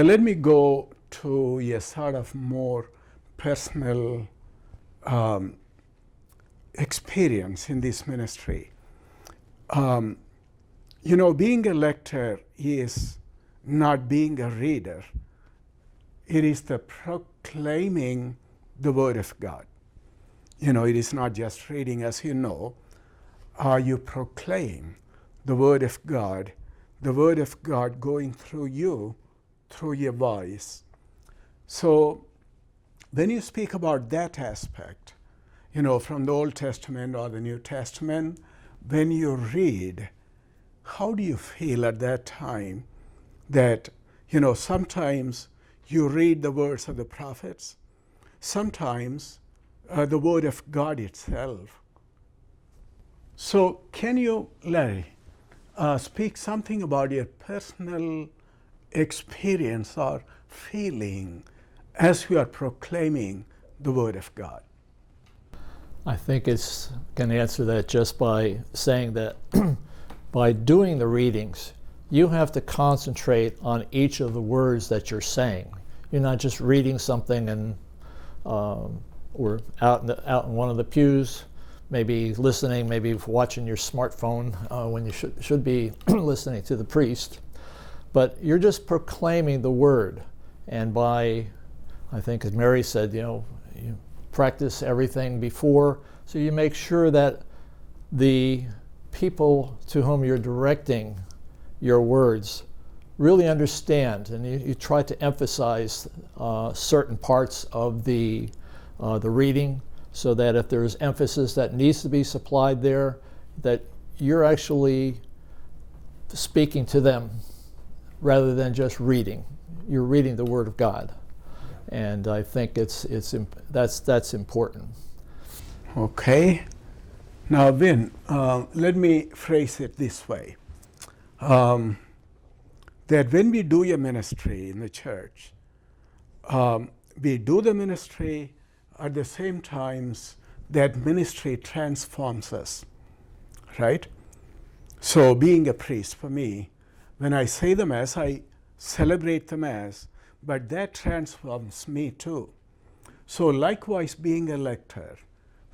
Let me go to a sort of more personal experience in this ministry. Being a lector is not being a reader. It is the proclaiming the Word of God. It is not just reading, as you know. You proclaim the Word of God going through you, through your voice. So when you speak about that aspect, from the Old Testament or the New Testament, when you read, how do you feel at that time that, sometimes you read the words of the prophets, sometimes the Word of God itself. So can you, Larry, speak something about your personal experience or feeling as you are proclaiming the Word of God? I think it's can answer that just by saying that by doing the readings, you have to concentrate on each of the words that you're saying. You're not just reading something and or out in one of the pews, maybe listening, maybe watching your smartphone when you should be listening to the priest. But you're just proclaiming the word. And by, I think as Mary said, you practice everything before, so you make sure that the people to whom you're directing your words really understand, and you try to emphasize certain parts of the reading, so that if there's emphasis that needs to be supplied there, that you're actually speaking to them rather than just reading. You're reading the Word of God, and I think that's important. Okay. Now, Vin, let me phrase it this way. That when we do a ministry in the church, we do the ministry at the same times that ministry transforms us, right? So being a priest for me, when I say the Mass, I celebrate the Mass, but that transforms me too. So likewise, being a lector,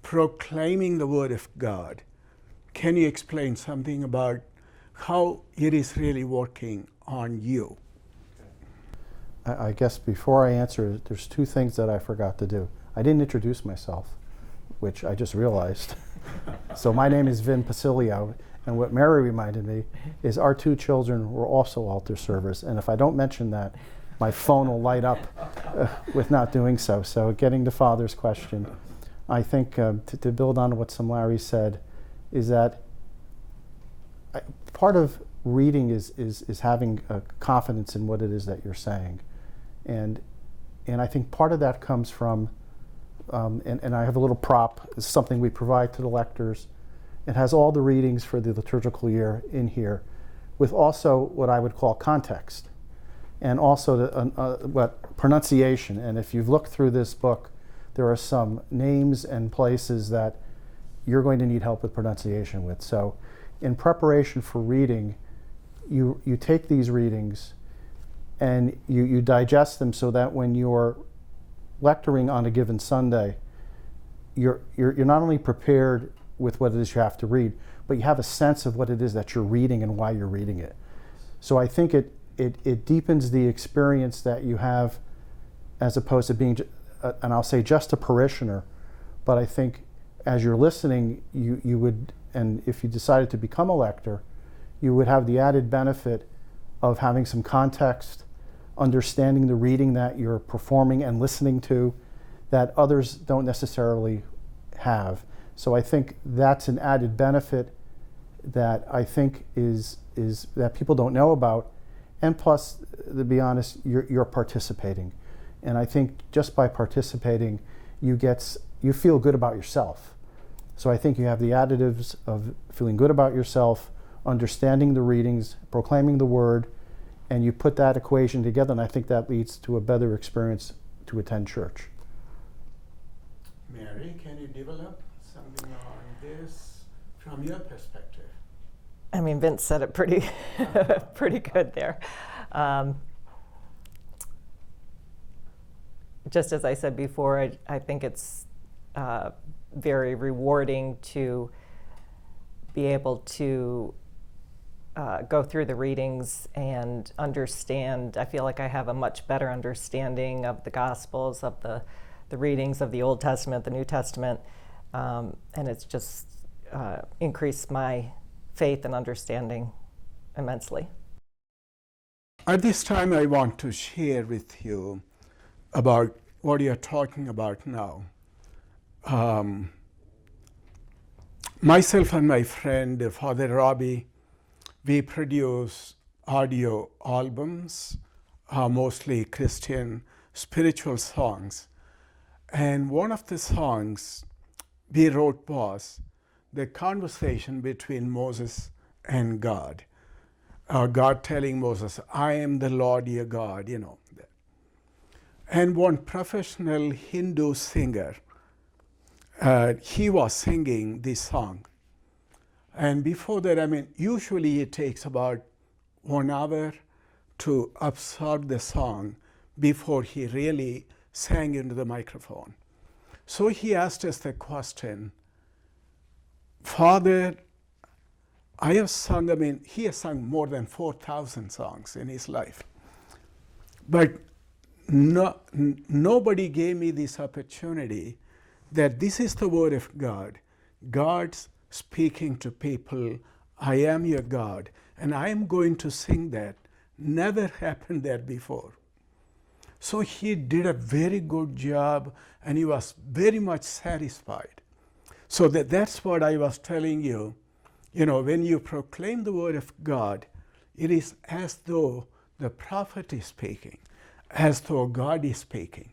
proclaiming the Word of God, can you explain something about how it is really working on you? I guess before I answer, there's two things that I forgot to do. I didn't introduce myself, which I just realized. So my name is Vin Pasilio, and what Mary reminded me is our two children were also altar servers, and if I don't mention that, my phone will light up with not doing so. So getting to Father's question, I think to build on what some Larry said, is that part of reading is having confidence in what it is that you're saying. And I think part of that comes from, and I have a little prop, it's something we provide to the lectors. It has all the readings for the liturgical year in here, with also what I would call context, and also what pronunciation. And if you've looked through this book, there are some names and places that you're going to need help with pronunciation with. So in preparation for reading, you take these readings and you digest them so that when you're lecturing on a given Sunday, you're not only prepared with what it is you have to read, but you have a sense of what it is that you're reading and why you're reading it. So I think it deepens the experience that you have, as opposed to being, and I'll say just a parishioner, but I think as you're listening, you would, and if you decided to become a lector, you would have the added benefit of having some context, understanding the reading that you're performing and listening to that others don't necessarily have. So I think that's an added benefit that I think is that people don't know about. And plus, to be honest, you're participating. And I think just by participating, you feel good about yourself. So I think you have the additives of feeling good about yourself, understanding the readings, proclaiming the word, and you put that equation together, and I think that leads to a better experience to attend church. Mary, can you develop something on this from your perspective? I mean, Vince said it pretty good there. just as I said before, I think it's very rewarding to be able to go through the readings and understand. I feel like I have a much better understanding of the Gospels, of the readings of the Old Testament, the New Testament, and it's just increased my faith and understanding immensely. At this time, I want to share with you about what you're talking about now. Myself and my friend, Father Robbie, we produce audio albums, mostly Christian spiritual songs. And one of the songs we wrote was the conversation between Moses and God. God telling Moses, I am the Lord your God, you know. And one professional Hindu singer, he was singing this song. And before that, I mean, usually it takes about 1 hour to absorb the song before he really sang into the microphone. So he asked us the question, Father, I have sung, I mean, he has sung more than 4,000 songs in his life. But nobody gave me this opportunity that this is the word of God. God's speaking to people, I am your God, and I am going to sing that. Never happened that before. So he did a very good job, and he was very much satisfied. So that's what I was telling you. You know, when you proclaim the word of God, it is as though the prophet is speaking, as though God is speaking.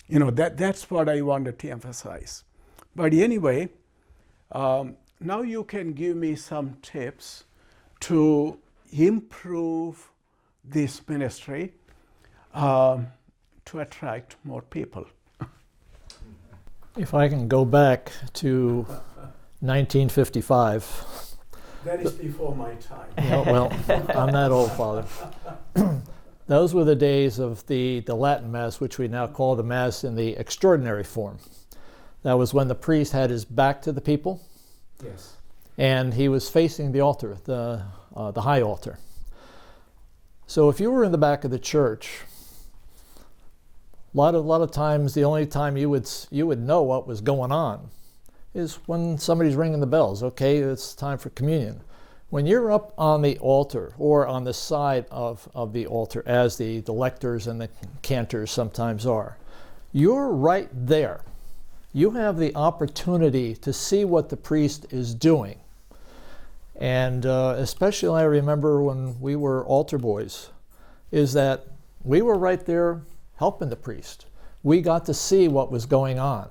You know, that's what I wanted to emphasize. But anyway, now you can give me some tips to improve this ministry to attract more people. If I can go back to 1955. That is before my time. Well, I'm that old, Father. Those were the days of the Latin Mass, which we now call the Mass in the extraordinary form. That was when the priest had his back to the people. Yes. And he was facing the altar, the high altar. So if you were in the back of the church, a lot of times the only time you would know what was going on is when somebody's ringing the bells. Okay, it's time for communion. When you're up on the altar or on the side of the altar, as the lectors and the cantors sometimes are, you're right there. You have the opportunity to see what the priest is doing. And especially I remember when we were altar boys, is that we were right there helping the priest. We got to see what was going on.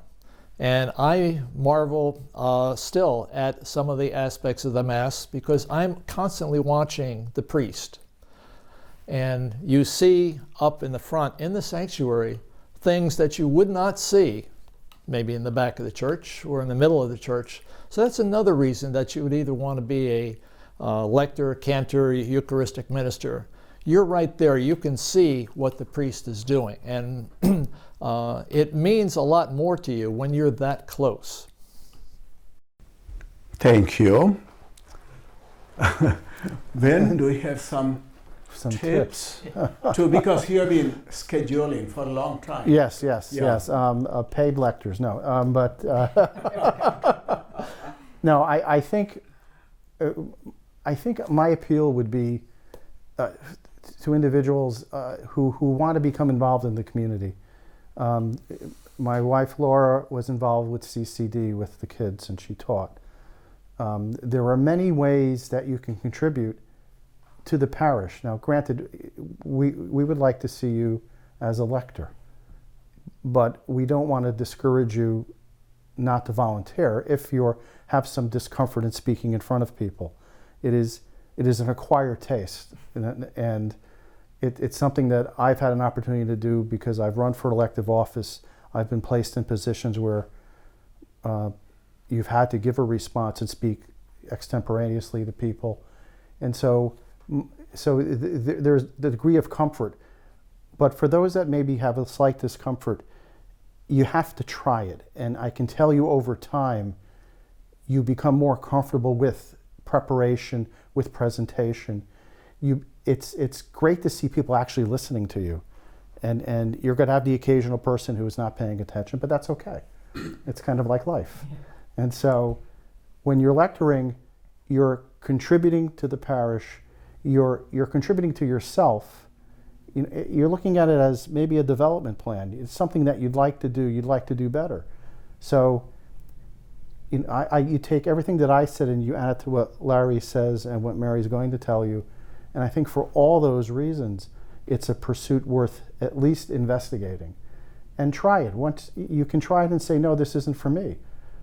And I marvel still at some of the aspects of the Mass because I'm constantly watching the priest. And you see up in the front, in the sanctuary, things that you would not see maybe in the back of the church or in the middle of the church. So that's another reason that you would either want to be a lector, cantor, Eucharistic minister. You're right there. You can see what the priest is doing. And it means a lot more to you when you're that close. Thank you. Then do we have some tips because you have been scheduling for a long time. Yes. Paid lectors, no. No, I think my appeal would be to individuals who want to become involved in the community. My wife Laura was involved with CCD with the kids, and she taught. There are many ways that you can contribute to the parish. Now, granted, we would like to see you as a lector, but we don't want to discourage you not to volunteer if you have some discomfort in speaking in front of people. It is an acquired taste, and it's something that I've had an opportunity to do because I've run for elective office. I've been placed in positions where you've had to give a response and speak extemporaneously to people, and so there's the degree of comfort. But for those that maybe have a slight discomfort, you have to try it. And I can tell you over time, you become more comfortable with preparation, with presentation. It's great to see people actually listening to you. And you're going to have the occasional person who is not paying attention, but that's okay. It's kind of like life. And so when you're lecturing, you're contributing to the parish, you're contributing to yourself. You're looking at it as maybe a development plan. It's something that you'd like to do better. So you take everything that I said and you add it to what Larry says and what Mary's going to tell you. And I think for all those reasons, it's a pursuit worth at least investigating. And try it. Once you can try it and say, no, this isn't for me.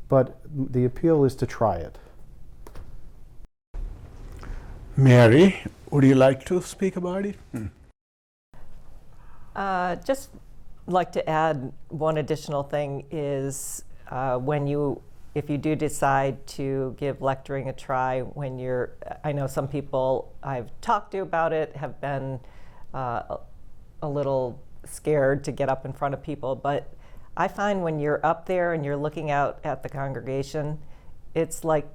But the appeal is to try it. Mary, would you like to speak about it? Just like to add one additional thing is if you do decide to give lecturing a try I know some people I've talked to about it have been a little scared to get up in front of people, but I find when you're up there and you're looking out at the congregation, it's like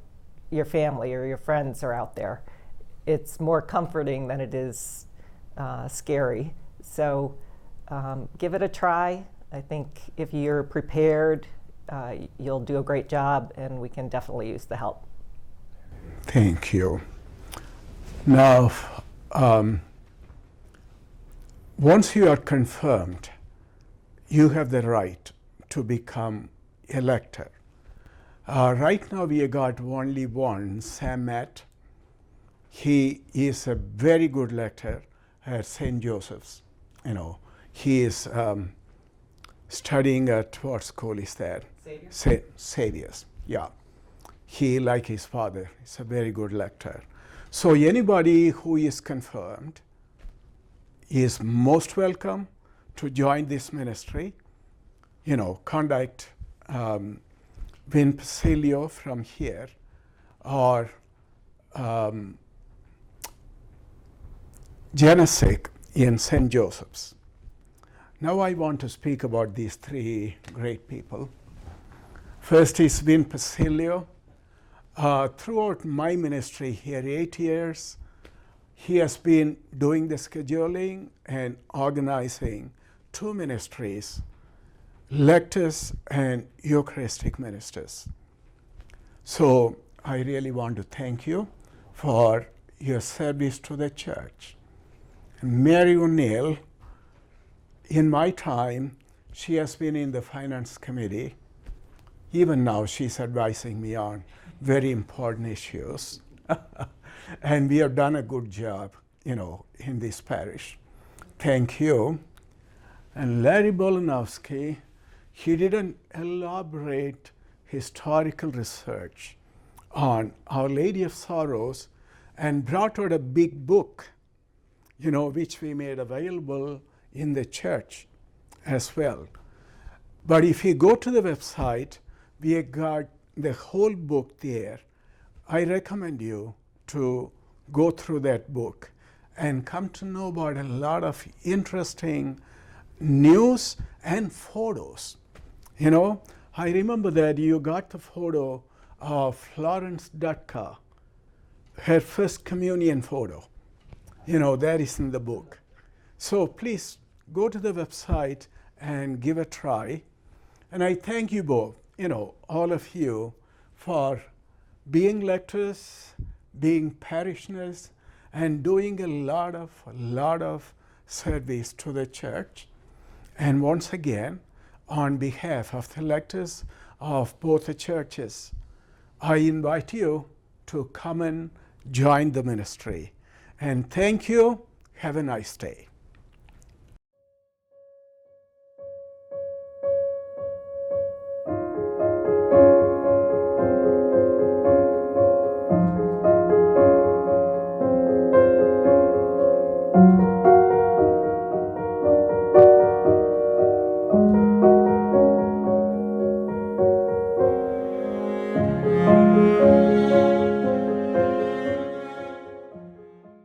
your family or your friends are out there. It's more comforting than it is scary. So give it a try. I think if you're prepared, you'll do a great job, and we can definitely use the help. Thank you. Now, once you are confirmed, you have the right to become a lector. Right now, we got only one, Sam Matt. He is a very good lector at St. Joseph's. He is studying at what school is that? Saviour's. Yeah. He, like his father, is a very good lecturer. So anybody who is confirmed is most welcome to join this ministry. Contact Vin Pasilio from here, or Genesik in St. Joseph's. Now I want to speak about these three great people. First is Vin Pasilio. Throughout my ministry here, 8 years, he has been doing the scheduling and organizing 2 ministries, Lectors and Eucharistic ministers. So I really want to thank you for your service to the church. And Mary O'Neill, in my time, she has been in the finance committee. Even now, she's advising me on very important issues. And we have done a good job, in this parish. Thank you. And Larry Bolanowski, he did an elaborate historical research on Our Lady of Sorrows and brought out a big book, which we made available in the church as well. But if you go to the website, we have got the whole book there. I recommend you to go through that book and come to know about a lot of interesting news and photos. I remember that you got the photo of Florence Dutka, her first communion photo. That is in the book. So please go to the website and give a try. And I thank you both, all of you, for being lectors, being parishioners, and doing a lot of service to the church. And once again, on behalf of the lectors of both the churches, I invite you to come and join the ministry. And thank you. Have a nice day.